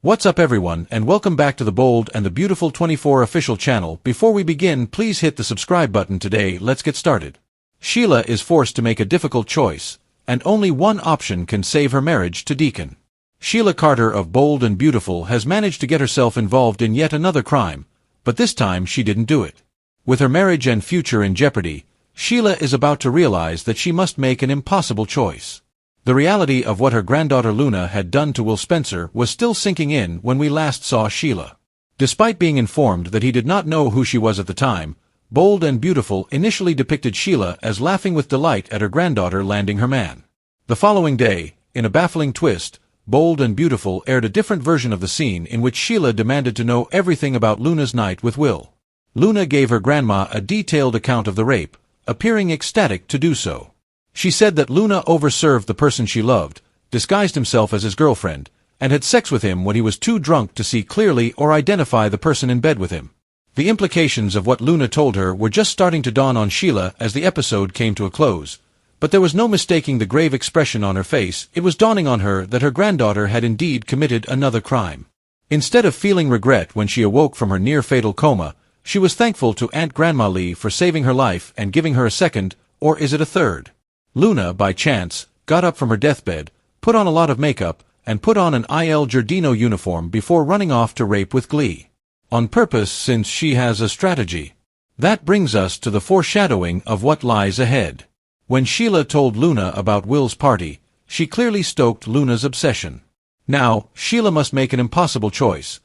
What's up everyone, and welcome back to the Bold and the Beautiful 24 official channel. Before we begin, please hit the subscribe button today. Let's get started. Sheila is forced to make a difficult choice, and only one option can save her marriage to Deacon. Sheila Carter of Bold and Beautiful has managed to get herself involved in yet another crime, but this time she didn't do it. With her marriage and future in jeopardy, Sheila is about to realize that she must make an impossible choice. The reality of what her granddaughter Luna had done to Will Spencer was still sinking in when we last saw Sheila. Despite being informed that he did not know who she was at the time, Bold and Beautiful initially depicted Sheila as laughing with delight at her granddaughter landing her man. The following day, in a baffling twist, Bold and Beautiful aired a different version of the scene in which Sheila demanded to know everything about Luna's night with Will. Luna gave her grandma a detailed account of the rape, appearing ecstatic to do so. She said that Luna overserved the person she loved, disguised himself as his girlfriend, and had sex with him when he was too drunk to see clearly or identify the person in bed with him. The implications of what Luna told her were just starting to dawn on Sheila as the episode came to a close, but there was no mistaking the grave expression on her face. It was dawning on her that her granddaughter had indeed committed another crime. Instead of feeling regret when she awoke from her near-fatal coma, she was thankful to Aunt Grandma Lee for saving her life and giving her a second, or is it a third? Luna, by chance, got up from her deathbed, put on a lot of makeup, and put on an Il Giardino uniform before running off to rape with glee. On purpose, since she has a strategy. That brings us to the foreshadowing of what lies ahead. When Sheila told Luna about Will's party, she clearly stoked Luna's obsession. Now, Sheila must make an impossible choice.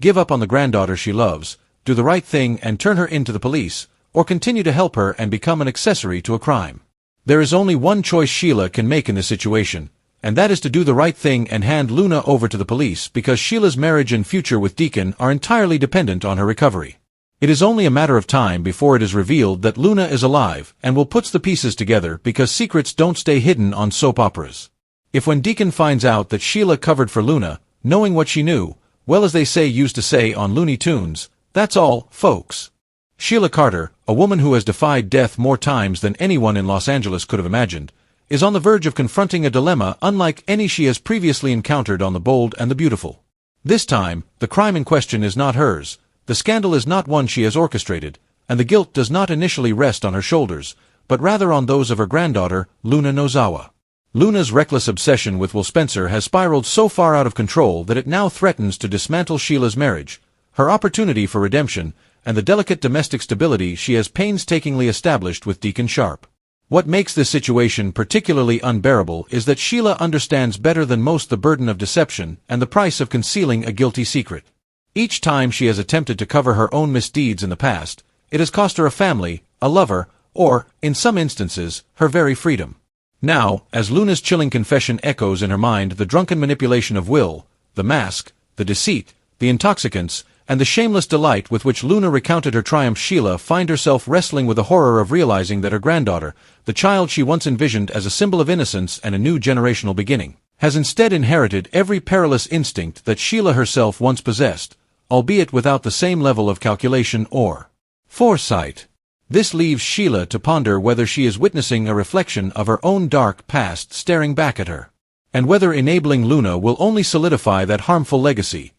Give up on the granddaughter she loves, do the right thing and turn her into the police, or continue to help her and become an accessory to a crime. There is only one choice Sheila can make in this situation, and that is to do the right thing and hand Luna over to the police because Sheila's marriage and future with Deacon are entirely dependent on her recovery. It is only a matter of time before it is revealed that Luna is alive and will put the pieces together because secrets don't stay hidden on soap operas. If when Deacon finds out that Sheila covered for Luna, knowing what she knew, well, as they used to say on Looney Tunes, that's all, folks. Sheila Carter, a woman who has defied death more times than anyone in Los Angeles could have imagined, is on the verge of confronting a dilemma unlike any she has previously encountered on The Bold and the Beautiful. This time, the crime in question is not hers, the scandal is not one she has orchestrated, and the guilt does not initially rest on her shoulders, but rather on those of her granddaughter, Luna Nozawa. Luna's reckless obsession with Will Spencer has spiraled so far out of control that it now threatens to dismantle Sheila's marriage, her opportunity for redemption, and the delicate domestic stability she has painstakingly established with Deacon Sharp. What makes this situation particularly unbearable is that Sheila understands better than most the burden of deception and the price of concealing a guilty secret. Each time she has attempted to cover her own misdeeds in the past, it has cost her a family, a lover, or, in some instances, her very freedom. Now, as Luna's chilling confession echoes in her mind the drunken manipulation of Will, the mask, the deceit, the intoxicants, and the shameless delight with which Luna recounted her triumph, Sheila finds herself wrestling with the horror of realizing that her granddaughter, the child she once envisioned as a symbol of innocence and a new generational beginning, has instead inherited every perilous instinct that Sheila herself once possessed, albeit without the same level of calculation or foresight. This leaves Sheila to ponder whether she is witnessing a reflection of her own dark past staring back at her, and whether enabling Luna will only solidify that harmful legacy.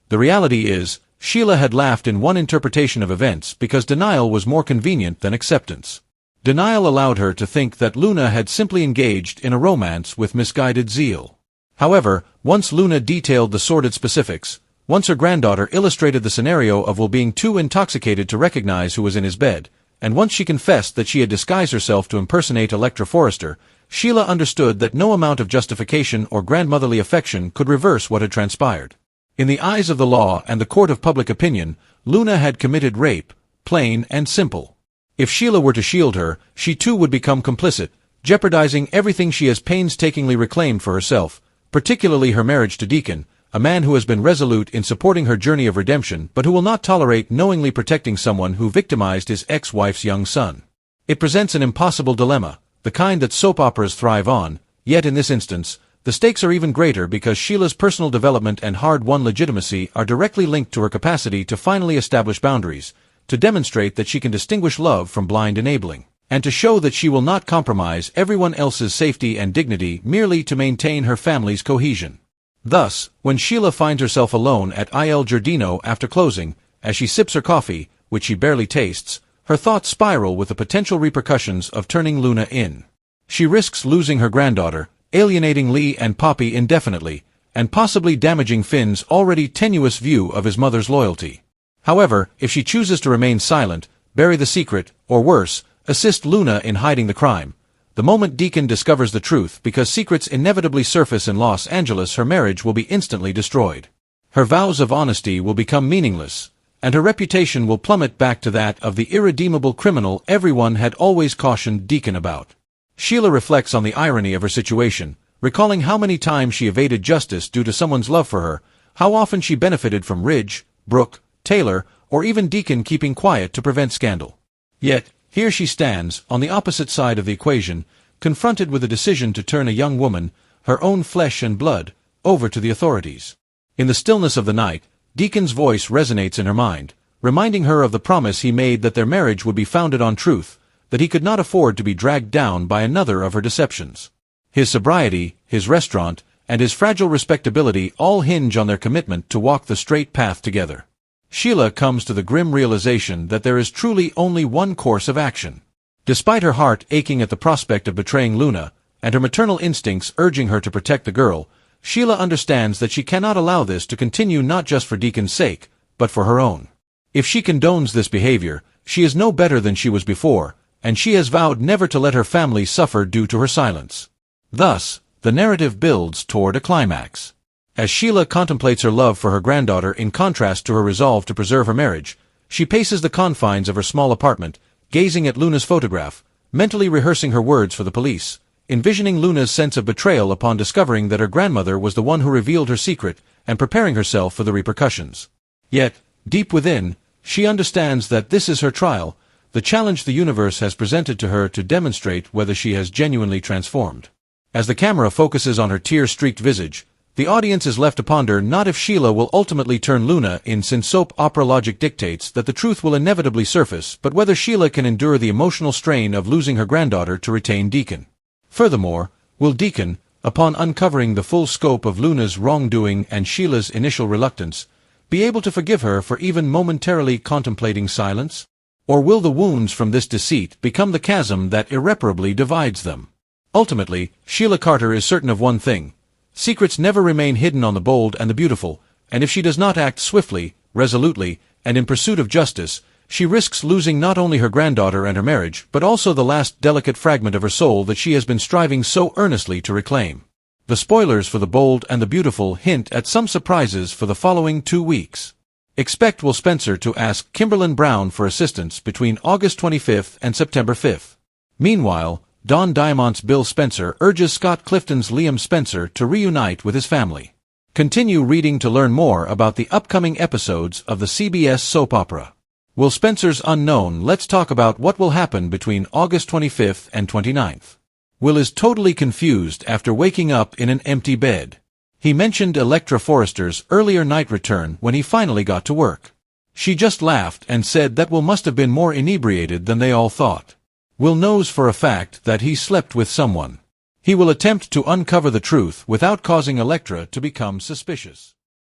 The reality is, Sheila had laughed in one interpretation of events because denial was more convenient than acceptance. Denial allowed her to think that Luna had simply engaged in a romance with misguided zeal. However, once Luna detailed the sordid specifics, once her granddaughter illustrated the scenario of Will being too intoxicated to recognize who was in his bed, and once she confessed that she had disguised herself to impersonate Electra Forrester, Sheila understood that no amount of justification or grandmotherly affection could reverse what had transpired. In the eyes of the law and the court of public opinion, Luna had committed rape, plain and simple. If Sheila were to shield her, she too would become complicit, jeopardizing everything she has painstakingly reclaimed for herself, particularly her marriage to Deacon, a man who has been resolute in supporting her journey of redemption but who will not tolerate knowingly protecting someone who victimized his ex-wife's young son. It presents an impossible dilemma, the kind that soap operas thrive on, yet in this instance, the stakes are even greater because Sheila's personal development and hard-won legitimacy are directly linked to her capacity to finally establish boundaries, to demonstrate that she can distinguish love from blind enabling, and to show that she will not compromise everyone else's safety and dignity merely to maintain her family's cohesion. Thus, when Sheila finds herself alone at Il Giardino after closing, as she sips her coffee, which she barely tastes, her thoughts spiral with the potential repercussions of turning Luna in. She risks losing her granddaughter, alienating Lee and Poppy indefinitely, and possibly damaging Finn's already tenuous view of his mother's loyalty. However, if she chooses to remain silent, bury the secret, or worse, assist Luna in hiding the crime, the moment Deacon discovers the truth, because secrets inevitably surface in Los Angeles, her marriage will be instantly destroyed. Her vows of honesty will become meaningless, and her reputation will plummet back to that of the irredeemable criminal everyone had always cautioned Deacon about. Sheila reflects on the irony of her situation, recalling how many times she evaded justice due to someone's love for her, how often she benefited from Ridge, Brooke, Taylor, or even Deacon keeping quiet to prevent scandal. Yet, here she stands, on the opposite side of the equation, confronted with a decision to turn a young woman, her own flesh and blood, over to the authorities. In the stillness of the night, Deacon's voice resonates in her mind, reminding her of the promise he made that their marriage would be founded on truth, that he could not afford to be dragged down by another of her deceptions. His sobriety, his restaurant, and his fragile respectability all hinge on their commitment to walk the straight path together. Sheila comes to the grim realization that there is truly only one course of action. Despite her heart aching at the prospect of betraying Luna, and her maternal instincts urging her to protect the girl, Sheila understands that she cannot allow this to continue, not just for Deacon's sake, but for her own. If she condones this behavior, she is no better than she was before, and she has vowed never to let her family suffer due to her silence. Thus, the narrative builds toward a climax. As Sheila contemplates her love for her granddaughter in contrast to her resolve to preserve her marriage, she paces the confines of her small apartment, gazing at Luna's photograph, mentally rehearsing her words for the police, envisioning Luna's sense of betrayal upon discovering that her grandmother was the one who revealed her secret, and preparing herself for the repercussions. Yet, deep within, she understands that this is her trial, the challenge the universe has presented to her to demonstrate whether she has genuinely transformed. As the camera focuses on her tear-streaked visage, the audience is left to ponder not if Sheila will ultimately turn Luna in, since soap opera logic dictates that the truth will inevitably surface, but whether Sheila can endure the emotional strain of losing her granddaughter to retain Deacon. Furthermore, will Deacon, upon uncovering the full scope of Luna's wrongdoing and Sheila's initial reluctance, be able to forgive her for even momentarily contemplating silence? Or will the wounds from this deceit become the chasm that irreparably divides them? Ultimately, Sheila Carter is certain of one thing. Secrets never remain hidden on the bold and the beautiful, and if she does not act swiftly, resolutely, and in pursuit of justice, she risks losing not only her granddaughter and her marriage, but also the last delicate fragment of her soul that she has been striving so earnestly to reclaim. The spoilers for The Bold and the Beautiful hint at some surprises for the following 2 weeks. Expect Will Spencer to ask Kimberlin Brown for assistance between August 25th and September 5th. Meanwhile, Don Diamond's Bill Spencer urges Scott Clifton's Liam Spencer to reunite with his family. Continue reading to learn more about the upcoming episodes of the CBS soap opera. Will Spencer's unknown. Let's talk about what will happen between August 25th and 29th. Will is totally confused after waking up in an empty bed. He mentioned Electra Forrester's earlier night return when he finally got to work. She just laughed and said that Will must have been more inebriated than they all thought. Will knows for a fact that he slept with someone. He will attempt to uncover the truth without causing Electra to become suspicious.